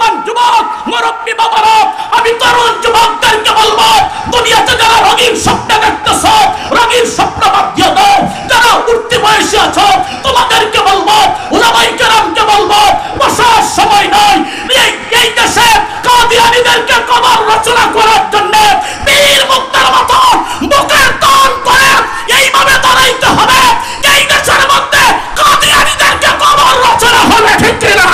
জওয়ান যুবক মুরব্বী বাবারা, আমি তরুণ যুবকদেরকে বলবো, দুনিয়াতে যারা রঙিন স্বপ্ন দেখতেছ, রঙিন স্বপ্ন বাদ দিয়ে দাও। যারা উঠতি বয়সে আছো, তোমাদেরকে বলবো, উলামায়ে কেরামকে বলবো, বসার সময় নাই। এই দেশে কাদিয়ানীদেরকে কবর রচনা করার জন্য পীর মুক্তার মতো বুকের টান করে এইভাবে দাঁড়াইতে হবে। এই দেশের মধ্যে কাদিয়ানীদেরকে কবর রচনা হবে, ঠিক কিনা?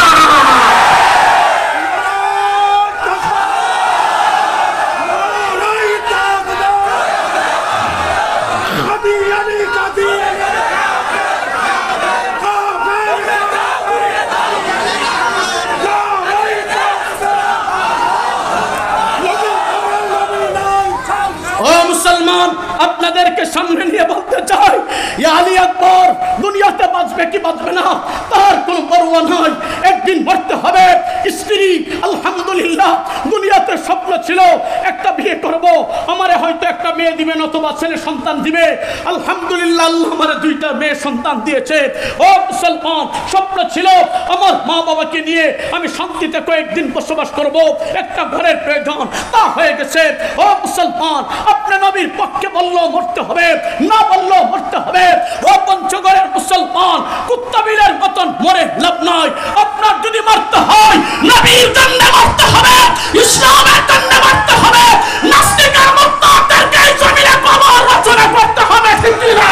আপনাদেরকে সামনে নিয়ে বলতে চাই, আলী আকবর দুনিয়াতে বাঁচবে কি বাঁচবে না তার কোনো পরোয়া নয়। একদিন মরতে হবে। স্ত্রী আলহামদুলিল্লাহ দুনিয়াতে স্বপ্ন ছিল একটা বিয়ে করব, আমারে হয়তো একটা মেয়ে দিবেন অথবা ছেলে সন্তান দিবে। আলহামদুলিল্লাহ আল্লাহ আমারে দুইটা মেয়ে সন্তান দিয়েছে। ও মুসলমান, স্বপ্ন ছিল আমার মা বাবাকে নিয়ে আমি শান্তিতে কয়েকদিন বসবাস করব, একটা ঘরের প্রয়োজন, তা হয়ে গেছে। ও মুসলমান, আপনি নবীর পক্ষে বললো মরতে হবে, না বললো মরতে হবে। ও পঞ্চগড়ের মুসলমান, কুত্তাবিলের মতন মরে লাভ নাই। আপনার যদি মরতে হয় নবীর জন্য মরতে হবে, ইসলামের জন্য মরতে হবে। নাস্তিকের মুরতাদদেরকে এই জমিনে কবর রচনা করতে হবে, ঠিক না?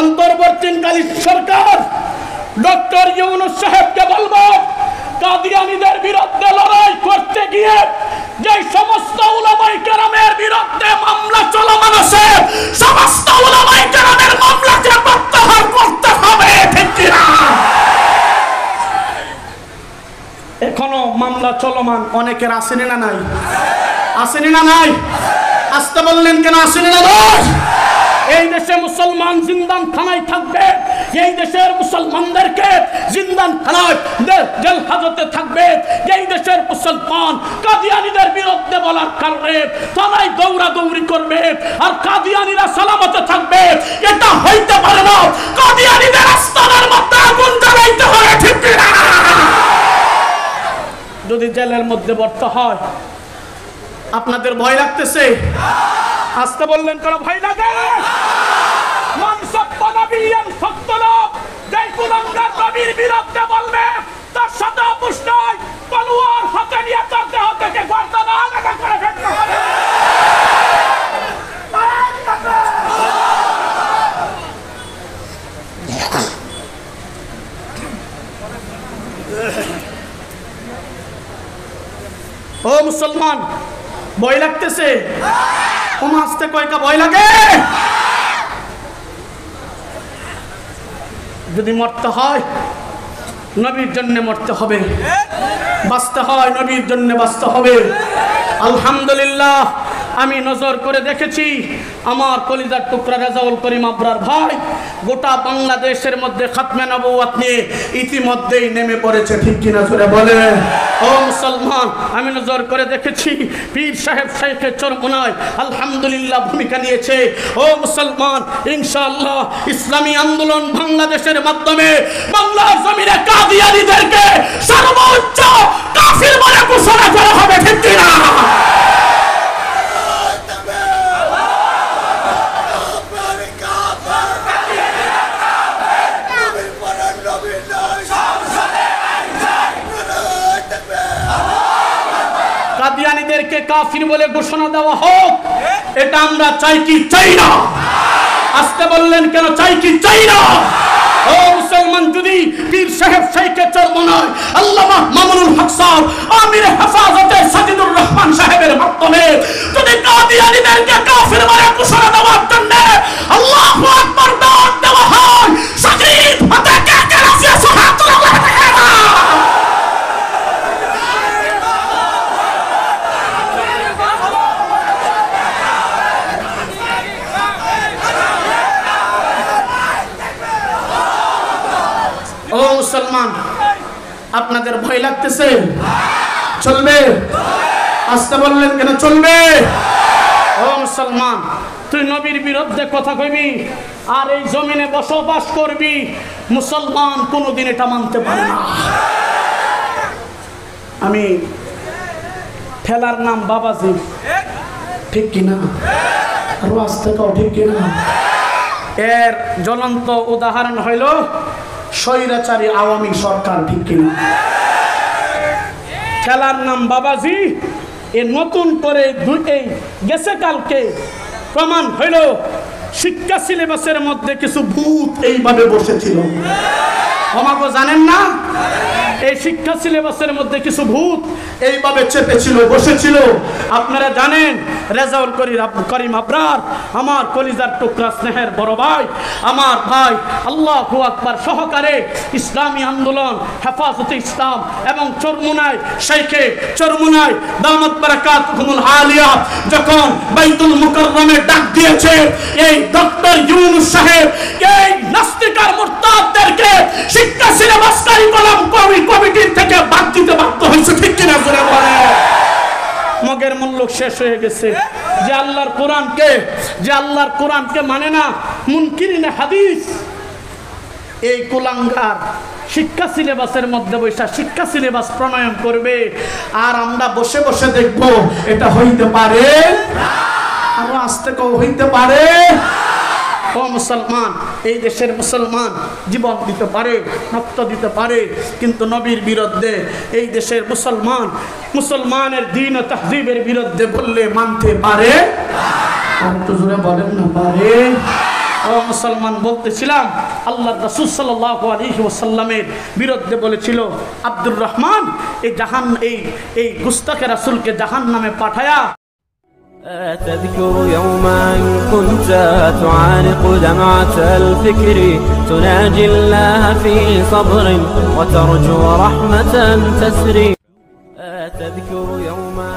অন্তর্বর্তীকালীন সরকার ডক্টর ইউনূস সাহেবকে বলবো, কাদিয়ানীদের বিরুদ্ধে লড়াই করতে গিয়ে যে সমস্ত উলামায়ে কেরামের বিরুদ্ধে মামলা চলমান আছে, সমস্ত উলামায়ে কেরামের মামলাকে প্রত্যাহার করতে হবে, ঠিক কিনা? এখনো মামলা চলমান অনেকের আসেনি না নাই? আসেনি না নাই? আসতে বললেন কেন? আসেনি না নাই? এই দেশে মুসলমান জিন্দান খানায় থাকবে, এই দেশের মুসলমানদেরকে জিন্দান খানায় জেল হাজতে থাকবে। এই দেশের মুসলমান কাদিয়ানীদের বিরুদ্ধে বলার কারণে থানায় দৌড়াদৌড়ি করবে আর কাদিয়ানীরা সালামতে থাকবে, এটা হইতে পারে না। কাদিয়ানীদের আস্তানার মধ্যে আগুন জ্বালাইতে হবে, ঠিক না? যদি জেলের মধ্যে ভর্তি হয়, আপনাদের ভয় লাগতেছে? আসতে বললেন কেন ভয় লাগে? মান সাব্বা নবিয়ান ফাকতুলুহু, যেই কুলাঙ্গার নবীর বিরুদ্ধে বলবে তার সাথে আপোষ নাই, তলোয়ার হাতে নিয়ে তার দেহ থেকে গর্দান আলাদা করে ফেলতে হবে। ও মুসলমান, ভয় লাগতেছে? আসতে কয়টা ভয় লাগে? যদি মরতে হয় নবীর জন্য মরতে হবে, বাঁচতে হয় নবীর জন্য বাঁচতে হবে। আলহামদুলিল্লাহ, আমি নজর করে দেখেছি আমার কলিজার টুকরা রেজাউল করিম আবরার ভাই গোটা বাংলাদেশের মধ্যে খাতমে নবুয়ত নিয়ে ইতিমধ্যেই নেমে পড়েছে, ঠিক কিনা জোরে বলেন? ও মুসলমান, আমি নজর করে দেখেছি পীর সাহেব শেখে চরমোনায় আলহামদুলিল্লাহ ভূমিকা নিয়েছে। ও মুসলমান, ইনশাআল্লাহ ইসলামী আন্দোলন বাংলাদেশের মাধ্যমে বাংলার জমিনে কাদিয়ানীদেরকে সর্বোচ্চ কাফির বলে ঘোষণা করা হবে, ঠিক কিনা? কাদিয়ানীদেরকে কাফির বলে ঘোষণা দেওয়া হোক, এটা আমরা চাই কি চাই না? আসতে বললেন কেন? চাই কি চাই না? ও মুসলমান, যদি পীর সাহেব শেখে চরমোনায় আল্লামা মামুনুল হক সাহেব আমির হেফাজতে সাজিদুর রহমান সাহেবের মাধ্যমে যদি কাদিয়ানীদেরকে কাফির বলে ঘোষণা দেওয়ার জন্য আল্লাহু আকবার দেওয়া হয়, সাজিদ হাতে কে কে রাজি আছে? হাত তোলো। ও মুসলমান, আপনাদের ভয় লাগতেছে? চলবে? আসতে বললেন কেন? চলবে। ও মুসলমান, তুই নবীর বিরুদ্ধে কথা কইবি আর এই জমিনে বসবাস করবি, মুসলমান কোনোদিন এটা মানতে পারে না। আমি ঠেলার নাম বাবাজি, ঠিক কিনা? আরো আসতে কাও, ঠিক কিনা? এর জ্বলন্ত উদাহরণ হইল স্বৈরাচারী আওয়ামী সরকার, ঠিক কিনা? ঠেলার নাম বাবাজি এ নতুন করে গেছে কালকে প্রমাণ হইল শিক্ষা সিলেবাসের মধ্যে কিছু ভূত এইভাবে বসেছিল। আমাকে জানেন না? এই শিক্ষা সিলেবাসের মধ্যে কিছু ভূত এইভাবে চেপেছিল, বসেছিল। আপনারা জানেন রেজাউল করিম আবরার, আমার কলিজার টুকরা স্নেহের বড় ভাই, আমার ভাই, আল্লাহু আকবার সহকারে ইসলামী আন্দোলন, হেফাজতে ইসলাম এবং চরমুনায় শেখে চরমুনায় দামাত বারাকাতুহুমুল আলিয়া যখন বাইতুল মুকাররমে ডাক দিয়েছে, এই ডক্টর ইউনূস সাহেব এই নাস্তিক আর মুরতাদদেরকে শিক্ষা সিলেবাস কারিকুলাম কমিটির থেকে বাদ দিতে বাধ্য হয়েছে, ঠিক কিনা? জোরে বলে। মগের মুল্লুক শেষ হয়ে গেছে। যে আল্লাহর কোরআনকে মানে না, মুনকিরিনে হাদিস, এই কুলাঙ্গার শিক্ষা সিলেবাসের মধ্যে বৈশা শিক্ষা সিলেবাস প্রণয়ন করবে, আর আমরা বসে বসে দেখব এটা হইতে পারে। আরো আসতে কেউ হইতে পারে? ও মুসলমান, এই দেশের মুসলমান জীবন দিতে পারে, রক্ত দিতে পারে, কিন্তু নবীর বিরুদ্ধে এই দেশের মুসলমানের দ্বীন ও তাহযীবের বিরুদ্ধে বললে মানতে পারে? আর একটু জোরে বলেন না, পারে? ও মুসলমান, বলতেছিলাম আল্লাহর রাসূল সাল্লাল্লাহু আলাইহি ওয়াসাল্লামের বিরুদ্ধে বলেছিল আব্দুর রহমান এই গুস্তাখে রাসূলকে জাহান্নামে পাঠায়া। تذكر يوما كنت تعانق دمعة الفكر تناجي الله في صبر وترجو رحمة تسري. تذكر يوما